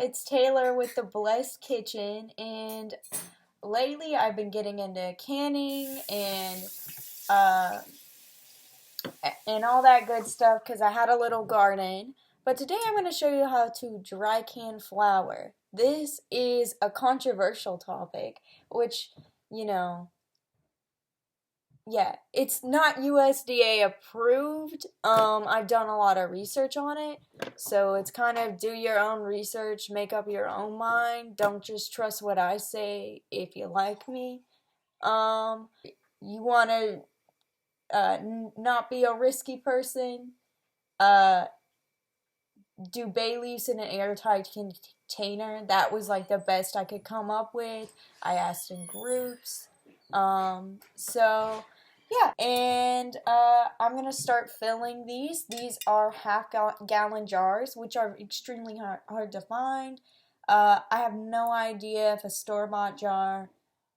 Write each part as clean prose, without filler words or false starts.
it's Taylor with the Blessed Kitchen, and lately I've been getting into canning uh, and all that good stuff because I had a little garden. But today I'm going to show you how to dry can flour. This is a controversial topic, which, you know, yeah, it's not USDA approved. I've done a lot of research on it, so it's kind of do your own research, make up your own mind. Don't just trust what I say if you like me. Um, you want to not be a risky person. Uh, do bay leaves in an airtight container. That was like the best I could come up with. I asked in groups. So yeah, and I'm gonna start filling these. These are half-gallon jars, which are extremely hard to find. I have no idea if a store-bought jar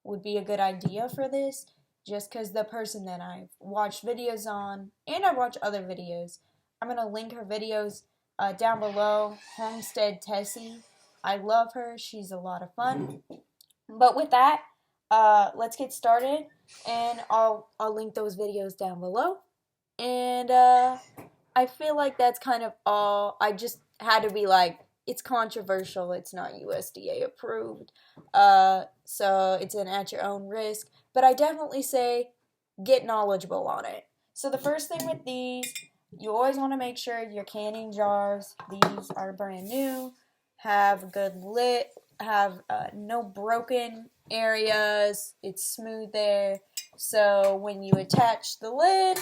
would be a good idea for this, just because the person that I've watched videos on, and I watch other videos, I'm gonna link her videos down below. Homestead Tessie, I love her. She's a lot of fun. But with that, let's get started, and I'll link those videos down below. And I feel like that's kind of all. I just had to be like, it's controversial. It's not USDA approved, so it's an at your own risk. But I definitely say get knowledgeable on it. So the first thing with these, you always want to make sure your canning jars, these are brand new, have good lid, have no broken areas, it's smooth there, so when you attach the lid,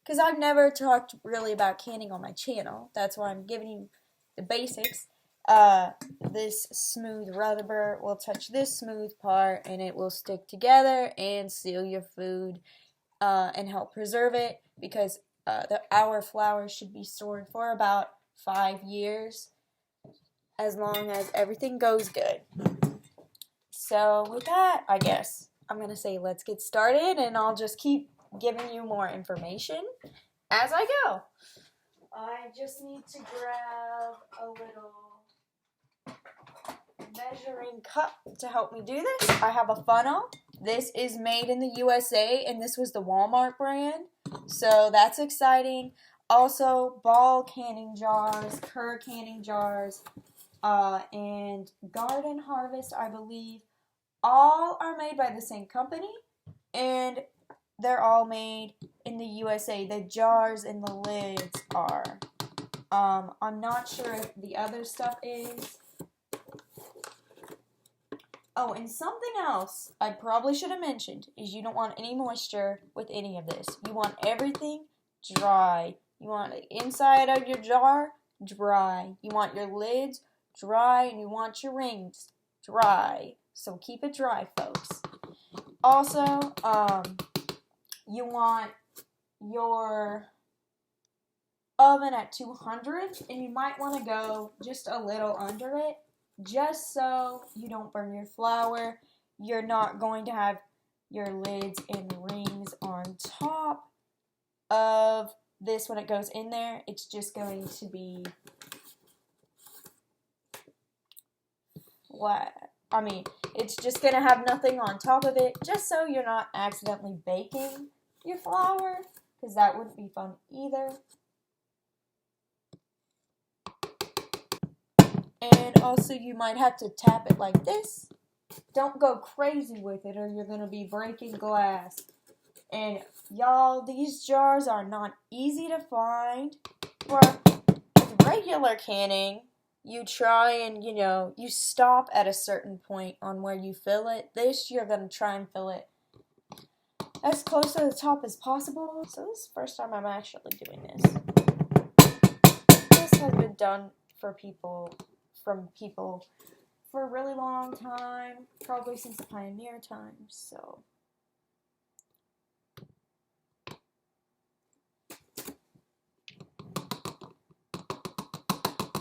because I've never talked really about canning on my channel, that's why I'm giving you the basics. This smooth rubber will touch this smooth part and it will stick together and seal your food and help preserve it, because our flour should be stored for about 5 years, as long as everything goes good. So with that, I guess I'm going to say let's get started, and I'll just keep giving you more information as I go. I just need to grab a little measuring cup to help me do this. I have a funnel. This is made in the USA, and this was the Walmart brand, so that's exciting. Also, ball canning jars, Kerr canning jars, and Garden Harvest, I believe, all are made by the same company, and they're all made in the USA. The jars and the lids are. I'm not sure if the other stuff is. Oh, and something else I probably should have mentioned is you don't want any moisture with any of this. You want everything dry. You want the inside of your jar dry. You want your lids dry, and you want your rings dry. So keep it dry, folks. Also, you want your oven at 200, and you might want to go just a little under it, just so you don't burn your flour. You're not going to have your lids and rings on top of this when it goes in there. It's just going to be it's just going to have nothing on top of it, just so you're not accidentally baking your flour, because that wouldn't be fun either. And also, you might have to tap it like this. Don't go crazy with it, or you're going to be breaking glass. And y'all, these jars are not easy to find. For regular canning, you try and, you stop at a certain point on where you fill it. This, you're going to try and fill it as close to the top as possible. So this is the first time I'm actually doing this. This has been done from people for a really long time, probably since the pioneer times, so.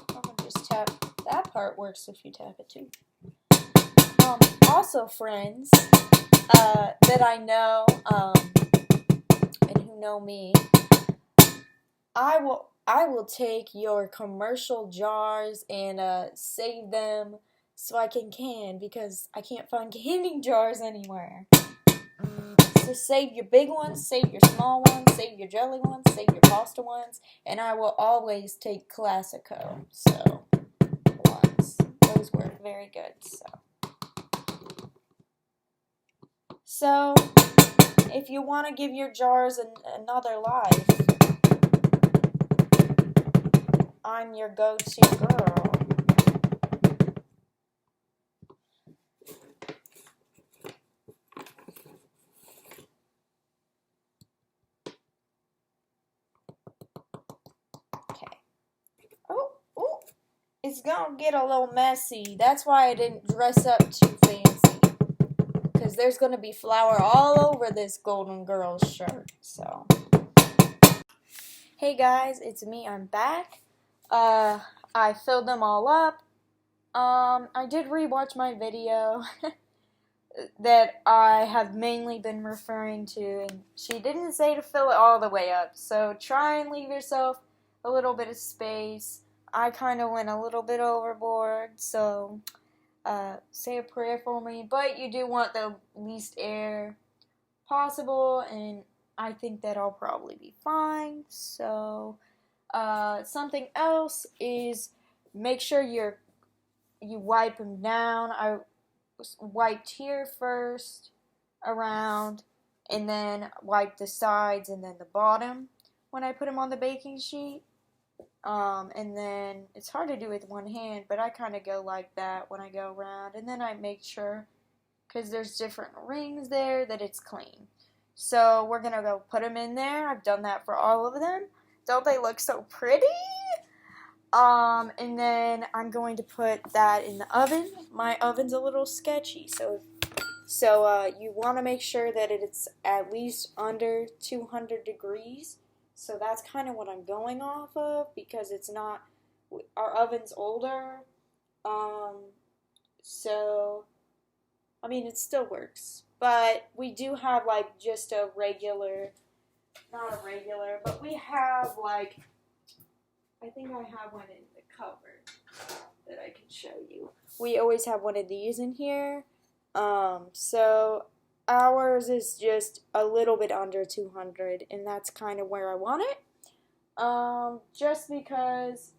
I'm gonna just tap, that part works if you tap it too. Also, friends, that I know, and who know me, I will take your commercial jars and save them so I can because I can't find canning jars anywhere. So save your big ones, save your small ones, save your jelly ones, save your pasta ones, and I will always take Classico. Those work very good. So if you want to give your jars another life, I'm your go-to girl. Okay. Oh, it's gonna get a little messy. That's why I didn't dress up too fancy. Because there's gonna be flour all over this Golden Girls shirt. So, hey guys, it's me. I'm back. I filled them all up. I did rewatch my video that I have mainly been referring to, and she didn't say to fill it all the way up. So try and leave yourself a little bit of space. I kind of went a little bit overboard, so say a prayer for me. But you do want the least air possible, and I think that I'll probably be fine. So something else is make sure you wipe them down. I wiped here first, around, and then wipe the sides and then the bottom when I put them on the baking sheet. And then it's hard to do with one hand, but I kind of go like that when I go around, and then I make sure, because there's different rings there, that it's clean. So we're gonna go put them in there. I've done that for all of them. Don't they look so pretty? And then I'm going to put that in the oven. My oven's a little sketchy, so you want to make sure that it's at least under 200 degrees. So that's kind of what I'm going off of, because it's not, our oven's older. So, I mean, it still works. But we do have, like, just a regular, not a regular, but we have, like, I think I have one in the cupboard that I can show you. We always have one of these in here. So ours is just a little bit under 200, and that's kind of where I want it. Just because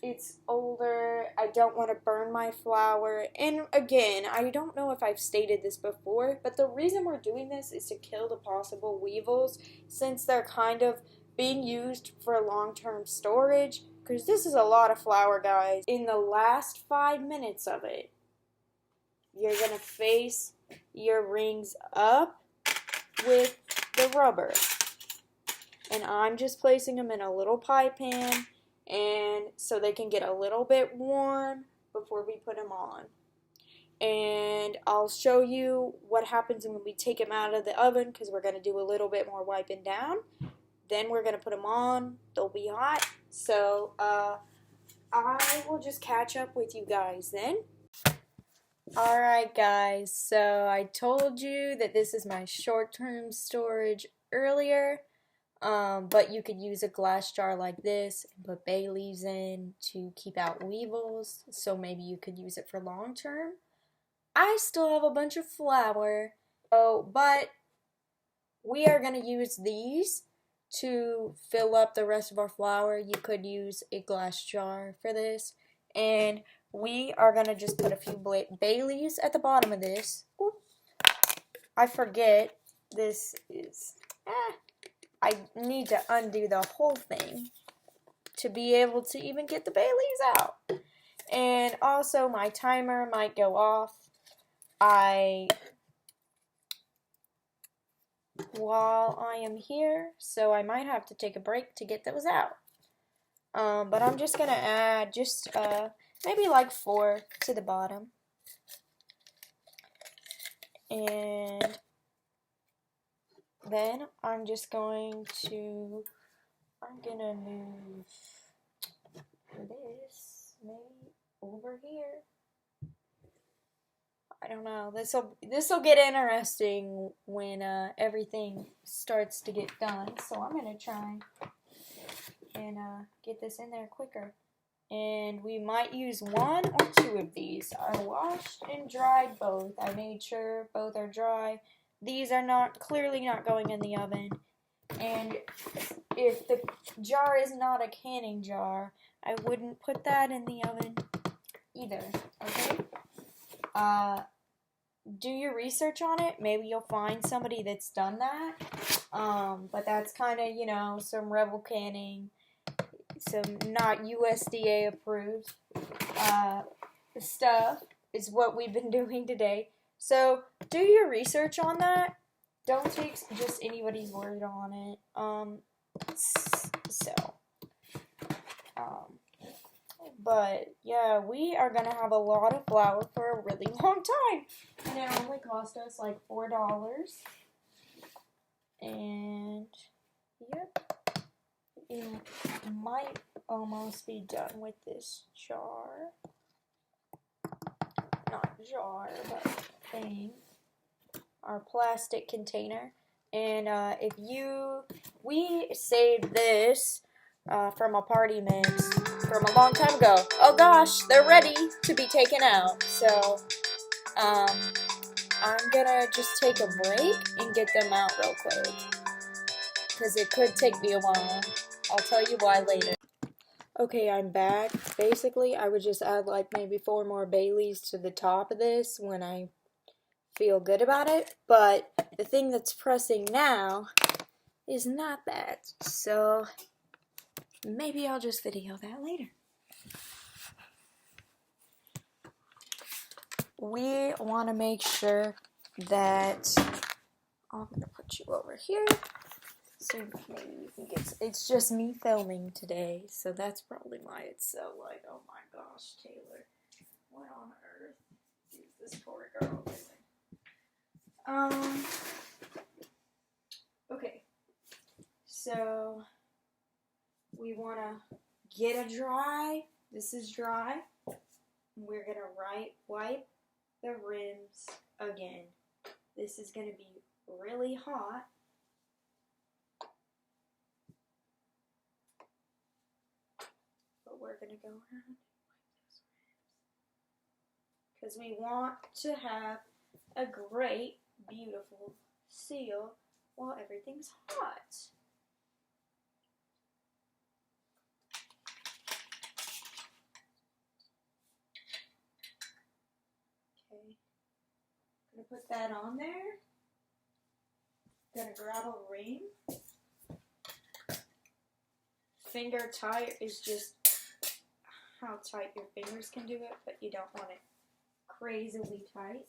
it's older, I don't want to burn my flour. And again, I don't know if I've stated this before, but the reason we're doing this is to kill the possible weevils, since they're kind of being used for long-term storage, because this is a lot of flour, guys. In the last 5 minutes of it, you're going to face your rings up with the rubber. And I'm just placing them in a little pie pan, and so they can get a little bit warm before we put them on. And I'll show you what happens when we take them out of the oven, because we're going to do a little bit more wiping down. Then we're going to put them on. They'll be hot. So I will just catch up with you guys then. Alright guys, so I told you that this is my short-term storage earlier, but you could use a glass jar like this and put bay leaves in to keep out weevils, so maybe you could use it for long-term. I still have a bunch of flour, but we are going to use these to fill up the rest of our flour. You could use a glass jar for this, and we are going to just put a few bay leaves at the bottom of this. Oops. I forget this is, I need to undo the whole thing to be able to even get the bay leaves out. And also my timer might go off while I am here, so I might have to take a break to get those out. But I'm just going to add just maybe like 4 to the bottom. And then I'm gonna move this maybe over here. I don't know. This'll get interesting when everything starts to get done. So I'm gonna try and get this in there quicker. And we might use 1 or 2 of these. I washed and dried both. I made sure both are dry. These are clearly not going in the oven. And if the jar is not a canning jar, I wouldn't put that in the oven either, okay? Do your research on it. Maybe you'll find somebody that's done that. But that's kind of, you know, some rebel canning, some not USDA approved stuff is what we've been doing today. So do your research on that. Don't take just anybody's word on it. But yeah, we are gonna have a lot of flour for a really long time, and it only cost us like $4. And yep, it might almost be done with this jar. Not jar, but thing. Our plastic container. And we saved this from a party mix from a long time ago. Oh gosh, they're ready to be taken out. So I'm gonna just take a break and get them out real quick, because it could take me a while. I'll tell you why later. Okay, I'm back. Basically, I would just add like maybe 4 more Baileys to the top of this when I feel good about it, but the thing that's pressing now is not that, so maybe I'll just video that later. We want to make sure that I'm going to put you over here so maybe you can get, it's just me filming today, so that's probably why it's so like, oh my gosh, Taylor, what on earth is this poor girl doing? Okay, so we want to get a dry, this is dry, we're going to wipe the rims again. This is going to be really hot. But we're going to go around and wipe those rims, because we want to have a great, beautiful seal while everything's hot. Okay, gonna put that on there. Gonna grab a ring. Finger tight is just how tight your fingers can do it, but you don't want it crazily tight.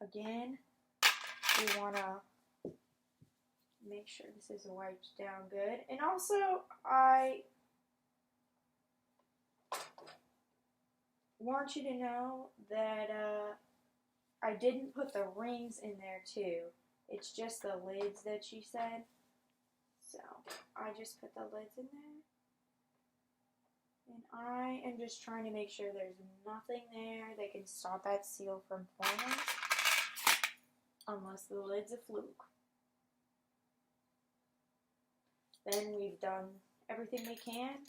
Again, we want to make sure this is wiped down good. And also, I want you to know that I didn't put the rings in there too. It's just the lids that she said. So, I just put the lids in there. And I am just trying to make sure there's nothing there that can stop that seal from forming. Unless the lid's a fluke. Then we've done everything we can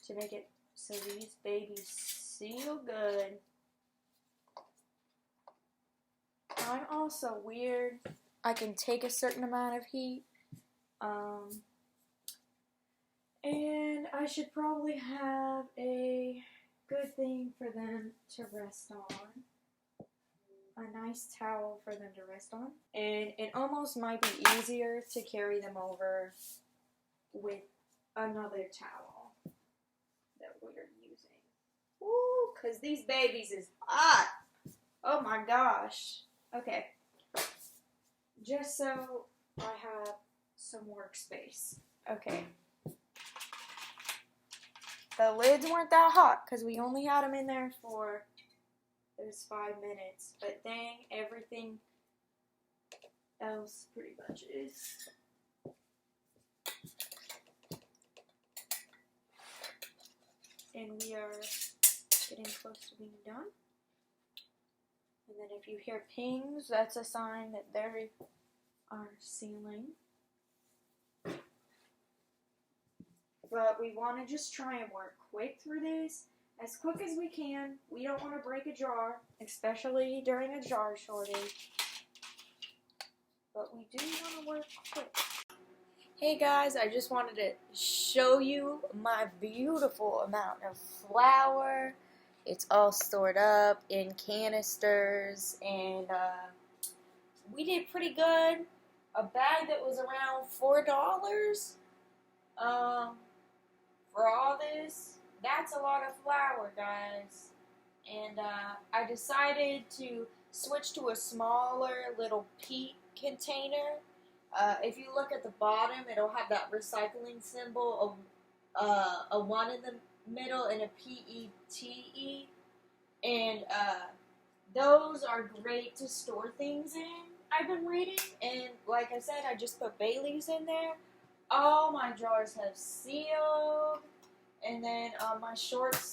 to make it so these babies seal good. I'm also weird. I can take a certain amount of heat. And I should probably have a good thing for them to rest on. A nice towel for them to rest on. And it almost might be easier to carry them over with another towel that we're using. Ooh, because these babies is hot. Oh my gosh. Okay. Just so I have some workspace. Okay. The lids weren't that hot because we only had them in there for those 5 minutes. But dang, everything else pretty much is. And we are getting close to being done. And then if you hear pings, that's a sign that they're our ceiling. But we want to just try and work quick through this, as quick as we can. We don't want to break a jar, especially during a jar shortage. But we do want to work quick. Hey guys, I just wanted to show you my beautiful amount of flour. It's all stored up in canisters, and we did pretty good. A bag that was around $4 for all this, that's a lot of flour, guys. And I decided to switch to a smaller little peat container. If you look at the bottom, it'll have that recycling symbol of a 1 in the middle and a PETE. And those are great to store things in, I've been reading. And like I said, I just put bay leaves in there. All my jars have sealed. And then my short-term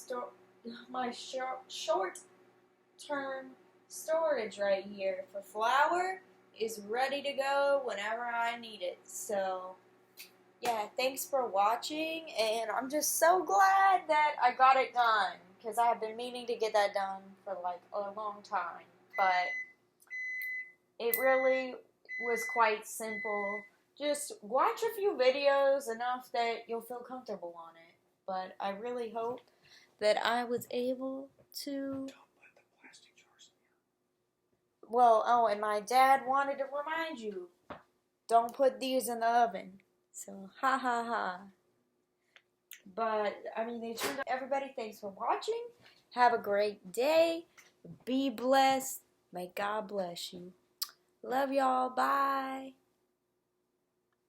storage right here for flour is ready to go whenever I need it. So yeah, thanks for watching, and I'm just so glad that I got it done, because I have been meaning to get that done for like a long time. But it really was quite simple. Just watch a few videos enough that you'll feel comfortable on it. But I really hope that I was able to. Don't put the plastic jars in here. Well, oh, and my dad wanted to remind you, don't put these in the oven. So, ha ha ha. But, I mean, they turned out. Everybody, thanks for watching. Have a great day. Be blessed. May God bless you. Love y'all. Bye.